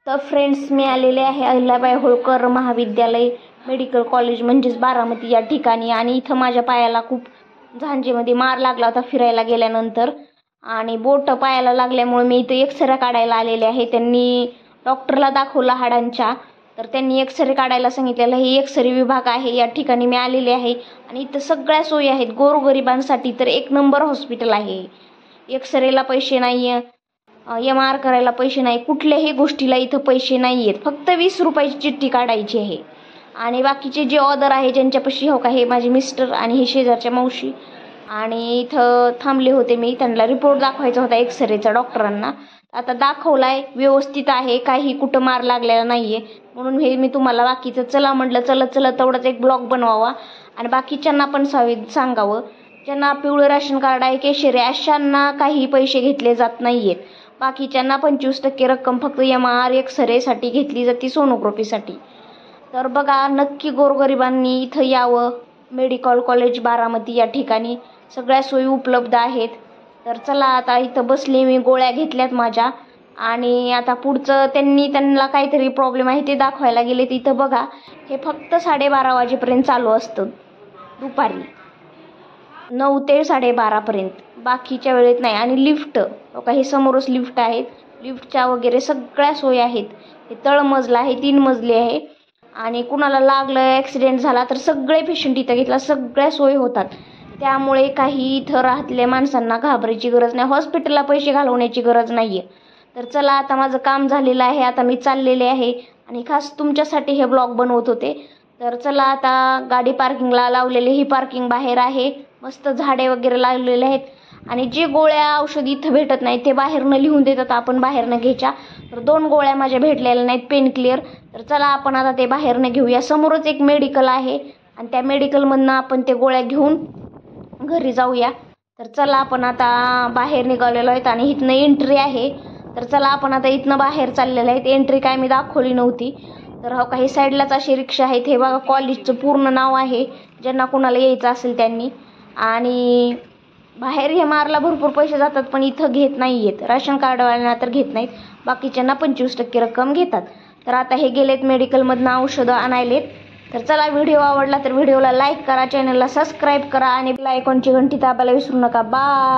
तर फ्रेंड्स, मी आलेले आहे अहिल्याबाई होळकर महाविद्यालय मेडिकल कॉलेज म्हणजेच बारामती या ठिकाणी. आणि इथं माझ्या पायाला खूप झांजेमध्ये मार लागला होता फिरायला गेल्यानंतर, आणि बोट पायाला लागल्यामुळे मी इथं एक्सरे काढायला आलेले आहे. त्यांनी डॉक्टरला दाखवला हाडांच्या, तर त्यांनी एक्सरे काढायला सांगितलेलं. हे एक्सरे विभाग आहे, या ठिकाणी मी आलेले आहे. आणि इथं सगळ्या सोयी आहेत गोरगरिबांसाठी, तर एक नंबर हॉस्पिटल आहे. एक्सरेला पैसे नाही, MR करायला पैसे नाही, कुठल्याही गोष्टीला इथं पैसे नाही आहेत. फक्त 20 रुपयाची चिठ्ठी काढायची आहे. आणि बाकीचे जे ऑर्डर आहे ज्यांच्यापाशी हो का, हे माझे मिस्टर आणि हे शेजारच्या मावशी. आणि इथं थांबले होते मी, त्यांना रिपोर्ट दाखवायचा होता एक्सरेचा डॉक्टरांना. आता दाखवलाय, व्यवस्थित आहे, काही कुठं मार लागलेला नाही आहे. म्हणून हे मी तुम्हाला बाकीचं चला म्हटलं, चलत तेवढंच एक ब्लॉग बनवावा आणि बाकीच्यांना पण सांगावं. ज्यांना पिवळं राशन कार्ड आहे, केशरी, अशांना काही पैसे घेतले जात नाही आहेत. बाकीच्यांना 25% रक्कम फक्त MR एक्सरेसाठी घेतली जाते, सोनोग्राफीसाठी. तर बघा, नक्की गोरगरिबांनी इथं यावं. मेडिकल कॉलेज बारामती या ठिकाणी सगळ्या सोयी उपलब्ध आहेत. तर चला, आता इथं बसले मी, गोळ्या घेतल्यात माझ्या. आणि आता पुढचं त्यांना काहीतरी प्रॉब्लेम आहे ते दाखवायला गेले. तिथं बघा, हे फक्त 12:30 वाजेपर्यंत चालू असतं, दुपारी 9 ते 12:30पर्यंत, बाकीच्या वेळेत नाही. आणि लिफ्ट बघा, हे समोरच लिफ्ट आहेत, लिफ्टच्या वगैरे सगळ्या सोयी आहेत. हे तळमजला आहे, 3 मजली आहे. आणि कुणाला लागलं, ॲक्सिडेंट झाला तर सगळे पेशंट इथं घेतला, सगळ्या सोयी होतात. त्यामुळे काही इथं राहतल्या माणसांना घाबरायची गरज नाही, हॉस्पिटलला पैसे घालवण्याची गरज नाही आहे. तर चला, आता माझं काम झालेलं आहे, आता मी चाललेले आहे आणि खास तुमच्यासाठी हे ब्लॉग बनवत होते. तर चला, आता गाडी पार्किंगला लावलेली, ही पार्किंग बाहेर आहे, मस्त झाडे वगैरे लावलेले आहेत. आणि जे गोळ्या औषध इथं भेटत नाही ते बाहेरनं लिहून देतात, आपण बाहेरनं घ्यायच्या. तर 2 गोळ्या माझ्या भेटलेल्या नाहीत, पेन क्लिअर. तर चला, आपण आता ते बाहेरनं घेऊया. समोरच एक मेडिकल आहे आणि त्या मेडिकलमधनं आपण ते गोळ्या घेऊन घरी जाऊया. तर चला, आपण आता बाहेर निघालेलो आहेत आणि इथनं एंट्री आहे. तर चला, आपण आता इथनं बाहेर चाललेलं आहेत. एंट्री काय मी दाखवली नव्हती. तर हो, काही साईडलाच अशी रिक्षा आहेत. हे बघा, कॉलेजचं पूर्ण नाव आहे, ज्यांना कुणाला यायचं असेल त्यांनी. आणि बाहेर MRला भरपूर पैसे जातात, पण इथं घेत नाही आहेत. राशन कार्डवाल्यांना तर घेत नाहीत, बाकीच्यांना 25% रक्कम घेतात. तर आता हे गेलेत मेडिकलमधनं औषधं आणायलेत. तर चला, व्हिडिओ आवडला तर व्हिडिओला लाईक करा, चॅनलला सबस्क्राईब करा आणि बेल आयकॉनची घंटी दाबायला विसरू नका. बाय.